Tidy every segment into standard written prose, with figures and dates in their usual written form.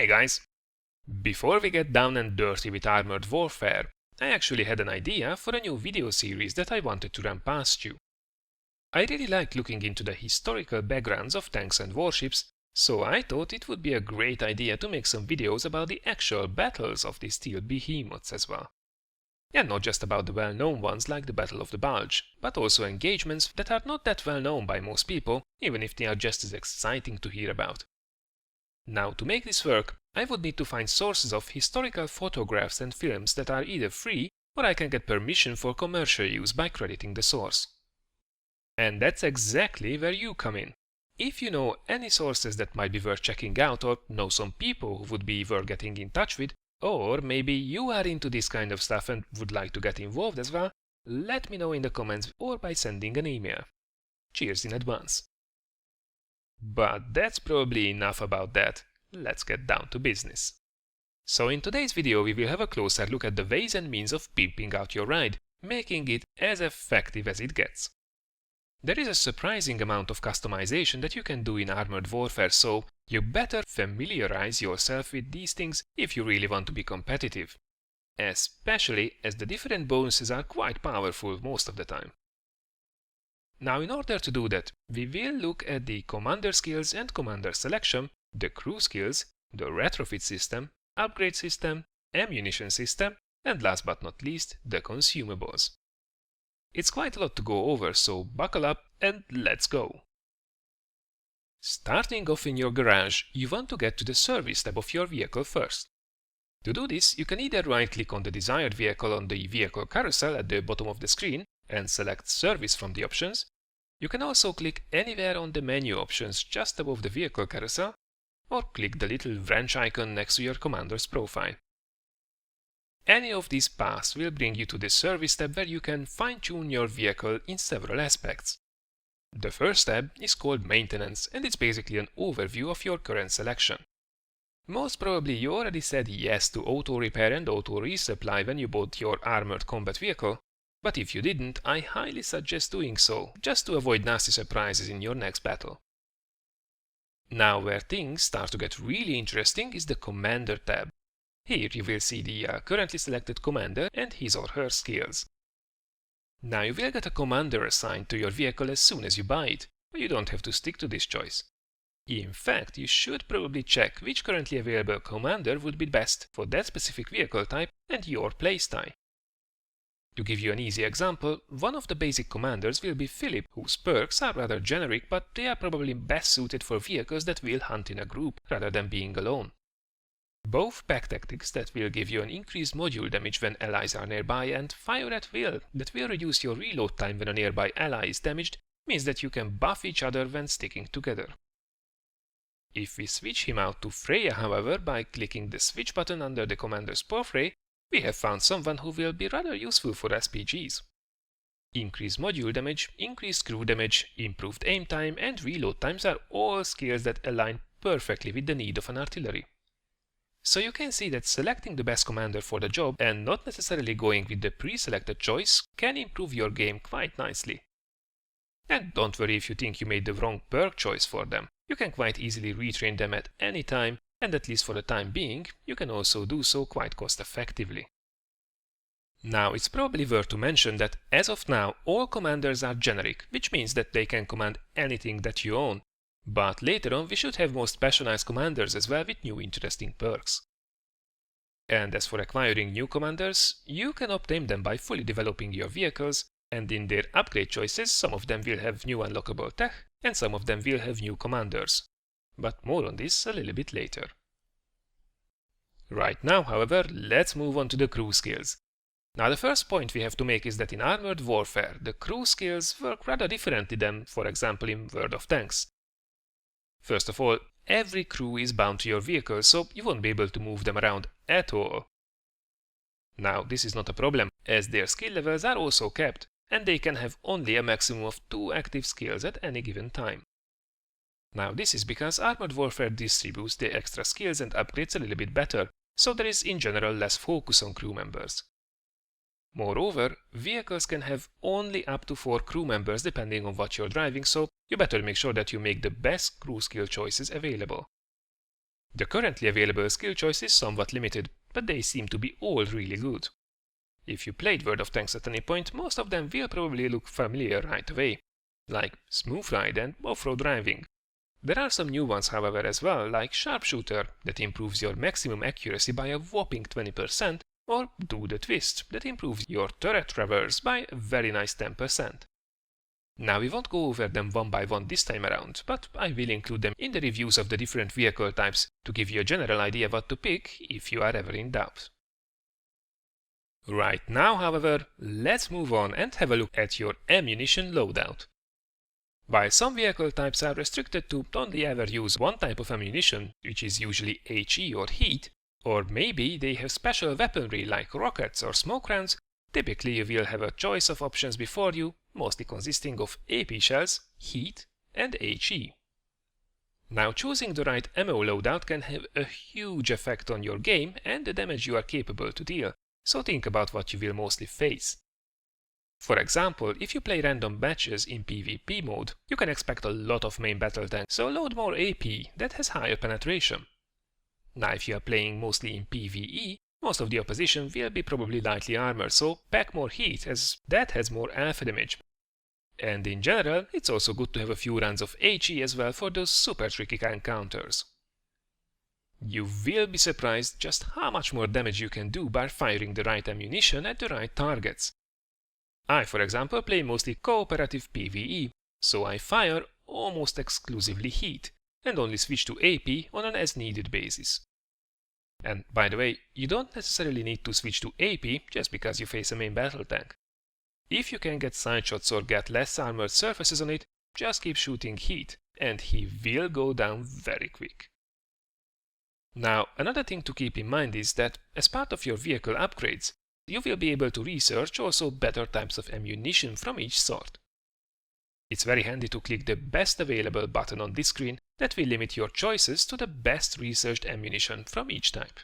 Hey guys! Before we get down and dirty with armored warfare, I actually had an idea for a new video series that I wanted to run past you. I really like looking into the historical backgrounds of tanks and warships, so I thought it would be a great idea to make some videos about the actual battles of these steel behemoths as well. And not just about the well-known ones like the Battle of the Bulge, but also engagements that are not that well known by most people, even if they are just as exciting to hear about. Now, to make this work, I would need to find sources of historical photographs and films that are either free or I can get permission for commercial use by crediting the source. And that's exactly where you come in. If you know any sources that might be worth checking out or know some people who would be worth getting in touch with, or maybe you are into this kind of stuff and would like to get involved as well, let me know in the comments or by sending an email. Cheers in advance. But that's probably enough about that. Let's get down to business. So in today's video we will have a closer look at the ways and means of pimping out your ride, making it as effective as it gets. There is a surprising amount of customization that you can do in armored warfare, so you better familiarize yourself with these things if you really want to be competitive. Especially as the different bonuses are quite powerful most of the time. Now, in order to do that, we will look at the commander skills and commander selection, the crew skills, the retrofit system, upgrade system, ammunition system, and last but not least, the consumables. It's quite a lot to go over, so buckle up and let's go! Starting off in your garage, you want to get to the service tab of your vehicle first. To do this, you can either right-click on the desired vehicle on the vehicle carousel at the bottom of the screen and select Service from the options. You can also click anywhere on the menu options just above the vehicle carousel, or click the little wrench icon next to your commander's profile. Any of these paths will bring you to the Service tab where you can fine-tune your vehicle in several aspects. The first tab is called Maintenance, and it's basically an overview of your current selection. Most probably you already said yes to auto repair and auto resupply when you bought your armored combat vehicle, but if you didn't, I highly suggest doing so, just to avoid nasty surprises in your next battle. Now where things start to get really interesting is the Commander tab. Here you will see the currently selected commander and his or her skills. Now you will get a commander assigned to your vehicle as soon as you buy it, but you don't have to stick to this choice. In fact, you should probably check which currently available commander would be best for that specific vehicle type and your playstyle. To give you an easy example, one of the basic commanders will be Philip, whose perks are rather generic, but they are probably best suited for vehicles that will hunt in a group rather than being alone. Both pack tactics that will give you an increased module damage when allies are nearby and fire at will that will reduce your reload time when a nearby ally is damaged means that you can buff each other when sticking together. If we switch him out to Freya, however, by clicking the switch button under the commander's portrait, we have found someone who will be rather useful for SPGs. Increased module damage, increased crew damage, improved aim time and reload times are all skills that align perfectly with the need of an artillery. So you can see that selecting the best commander for the job and not necessarily going with the pre-selected choice can improve your game quite nicely. And don't worry if you think you made the wrong perk choice for them. You can quite easily retrain them at any time, and at least for the time being, you can also do so quite cost effectively. Now it's probably worth to mention that as of now all commanders are generic, which means that they can command anything that you own. But later on we should have more specialized commanders as well with new interesting perks. And as for acquiring new commanders, you can obtain them by fully developing your vehicles, and in their upgrade choices some of them will have new unlockable tech and some of them will have new commanders. But more on this a little bit later. Right now, however, let's move on to the crew skills. Now the first point we have to make is that in armored warfare, the crew skills work rather differently than, for example, in World of Tanks. First of all, every crew is bound to your vehicle, so you won't be able to move them around at all. Now this is not a problem, as their skill levels are also capped, and they can have only a maximum of 2 active skills at any given time. Now this is because armored warfare distributes the extra skills and upgrades a little bit better, so there is in general less focus on crew members. Moreover, vehicles can have only up to 4 crew members depending on what you're driving, so you better make sure that you make the best crew skill choices available. The currently available skill choice is somewhat limited, but they seem to be all really good. If you played World of Tanks at any point, most of them will probably look familiar right away, like Smooth Ride and Off-Road Driving. There are some new ones however as well, like Sharpshooter, that improves your maximum accuracy by a whopping 20%, or Do the Twist, that improves your turret traverse by a very nice 10%. Now we won't go over them one by one this time around, but I will include them in the reviews of the different vehicle types to give you a general idea what to pick if you are ever in doubt. Right now, however, let's move on and have a look at your ammunition loadout. While some vehicle types are restricted to only ever use one type of ammunition, which is usually HE or heat, or maybe they have special weaponry like rockets or smoke rounds, typically you will have a choice of options before you, mostly consisting of AP shells, heat, and HE. Now choosing the right ammo loadout can have a huge effect on your game and the damage you are capable to deal, so think about what you will mostly face. For example, if you play random matches in PvP mode, you can expect a lot of main battle tanks, so load more AP that has higher penetration. Now if you are playing mostly in PvE, most of the opposition will be probably lightly armored, so pack more heat as that has more alpha damage. And in general, it's also good to have a few rounds of HE as well for those super tricky encounters. You will be surprised just how much more damage you can do by firing the right ammunition at the right targets. I, for example, play mostly cooperative PvE, so I fire almost exclusively heat, and only switch to AP on an as-needed basis. And by the way, you don't necessarily need to switch to AP just because you face a main battle tank. If you can get side shots or get less armored surfaces on it, just keep shooting heat, and he will go down very quick. Now, another thing to keep in mind is that as part of your vehicle upgrades, you will be able to research also better types of ammunition from each sort. It's very handy to click the best available button on this screen that will limit your choices to the best researched ammunition from each type.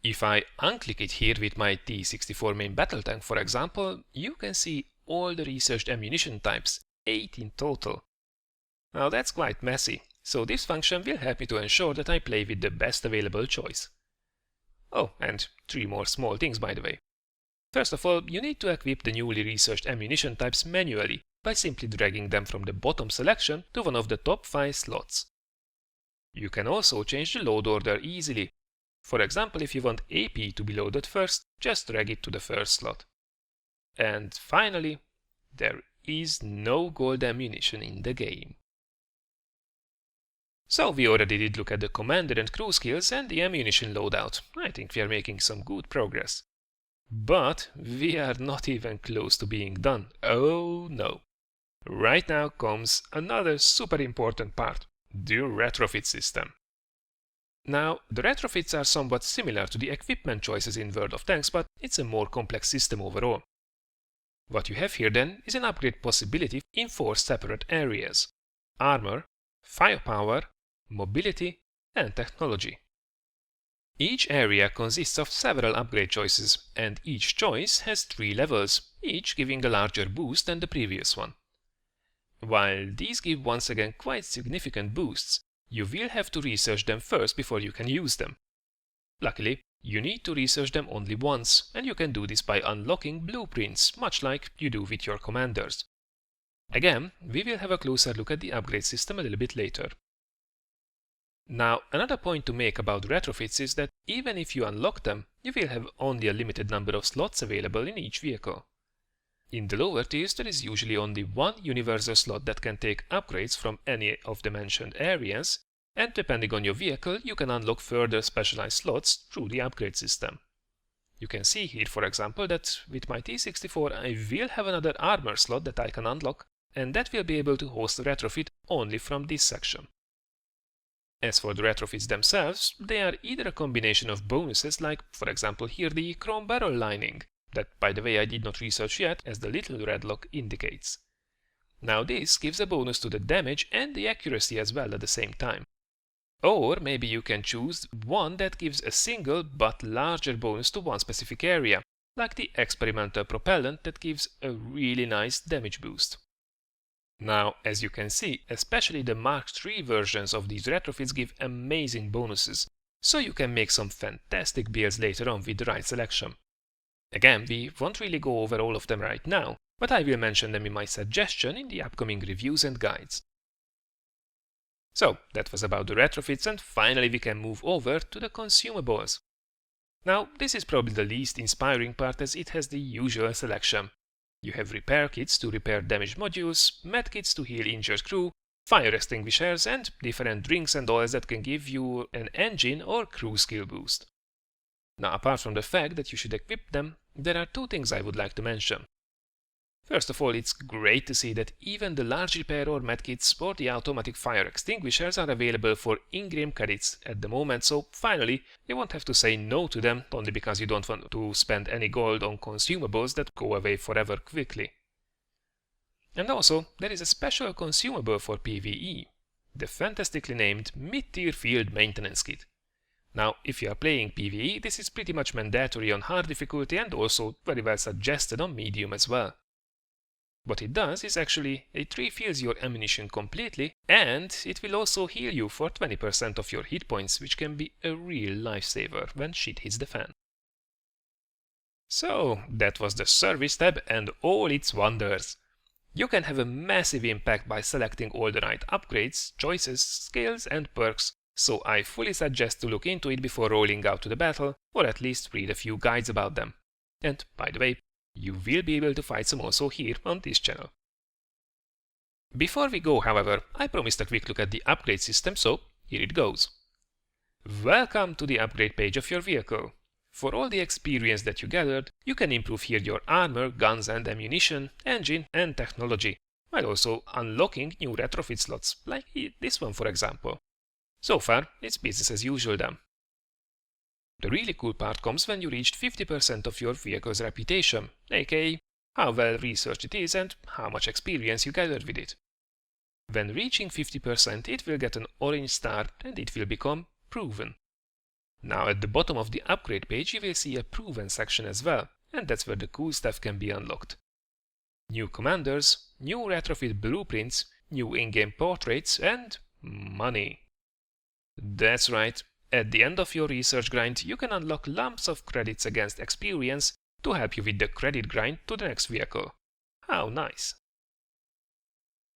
If I unclick it here with my T-64 main battle tank, for example, you can see all the researched ammunition types, 8 in total. Now that's quite messy, so this function will help me to ensure that I play with the best available choice. Oh, and 3 more small things by the way. First of all, you need to equip the newly researched ammunition types manually by simply dragging them from the bottom selection to one of the top 5 slots. You can also change the load order easily. For example, if you want AP to be loaded first, just drag it to the first slot. And finally, there is no gold ammunition in the game. So we already did look at the commander and crew skills and the ammunition loadout. I think we are making some good progress. But we are not even close to being done. Oh no. Right now comes another super important part, the retrofit system. Now, the retrofits are somewhat similar to the equipment choices in World of Tanks, but it's a more complex system overall. What you have here then is an upgrade possibility in 4 separate areas: armor, firepower, mobility, and technology. Each area consists of several upgrade choices, and each choice has 3 levels, each giving a larger boost than the previous one. While these give once again quite significant boosts, you will have to research them first before you can use them. Luckily, you need to research them only once, and you can do this by unlocking blueprints, much like you do with your commanders. Again, we will have a closer look at the upgrade system a little bit later. Now, another point to make about retrofits is that even if you unlock them, you will have only a limited number of slots available in each vehicle. In the lower tiers, there is usually only one universal slot that can take upgrades from any of the mentioned areas, and depending on your vehicle, you can unlock further specialized slots through the upgrade system. You can see here, for example, that with my T-64 I will have another armor slot that I can unlock, and that will be able to host a retrofit only from this section. As for the retrofits themselves, they are either a combination of bonuses like, for example here, the chrome barrel lining, that by the way I did not research yet, as the little red lock indicates. Now this gives a bonus to the damage and the accuracy as well at the same time. Or maybe you can choose one that gives a single but larger bonus to one specific area, like the experimental propellant that gives a really nice damage boost. Now, as you can see, especially the Mark III versions of these retrofits give amazing bonuses, so you can make some fantastic builds later on with the right selection. Again, we won't really go over all of them right now, but I will mention them in my suggestion in the upcoming reviews and guides. So, that was about the retrofits, and finally we can move over to the consumables. Now, this is probably the least inspiring part as it has the usual selection. You have repair kits to repair damaged modules, med kits to heal injured crew, fire extinguishers, and different drinks and oils that can give you an engine or crew skill boost. Now, apart from the fact that you should equip them, there are two things I would like to mention. First of all, it's great to see that even the large repair or medkits or the automatic fire extinguishers are available for in-game credits at the moment, so finally you won't have to say no to them only because you don't want to spend any gold on consumables that go away forever quickly. And also, there is a special consumable for PvE, the fantastically named Mid-Tier Field Maintenance Kit. Now, if you are playing PvE, this is pretty much mandatory on hard difficulty and also very well suggested on medium as well. What it does is actually it refills your ammunition completely, and it will also heal you for 20% of your hit points, which can be a real lifesaver when shit hits the fan. So, that was the service tab and all its wonders. You can have a massive impact by selecting all the right upgrades, choices, skills and perks, so I fully suggest to look into it before rolling out to the battle, or at least read a few guides about them. And by the way, you will be able to find some also here on this channel. Before we go, however, I promised a quick look at the upgrade system, so here it goes. Welcome to the upgrade page of your vehicle. For all the experience that you gathered, you can improve here your armor, guns and ammunition, engine and technology, while also unlocking new retrofit slots, like this one for example. So far, it's business as usual then. The really cool part comes when you reached 50% of your vehicle's reputation, aka how well researched it is and how much experience you gathered with it. When reaching 50%, it will get an orange star and it will become proven. Now at the bottom of the upgrade page you will see a proven section as well, and that's where the cool stuff can be unlocked. New commanders, new retrofit blueprints, new in-game portraits and money. That's right. At the end of your research grind, you can unlock lumps of credits against experience to help you with the credit grind to the next vehicle. How nice!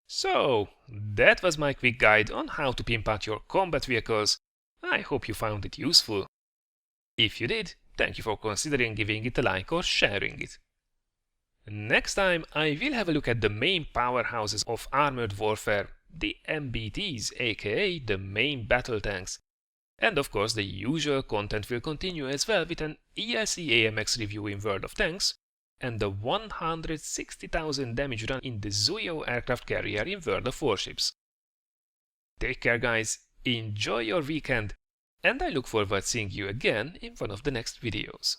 So, that was my quick guide on how to pimp out your combat vehicles. I hope you found it useful. If you did, thank you for considering giving it a like or sharing it. Next time, I will have a look at the main powerhouses of armored warfare, the MBTs, aka the main battle tanks. And of course the usual content will continue as well with an ELC AMX review in World of Tanks and the 160,000 damage run in the Zuyo aircraft carrier in World of Warships. Take care guys, enjoy your weekend, and I look forward to seeing you again in one of the next videos.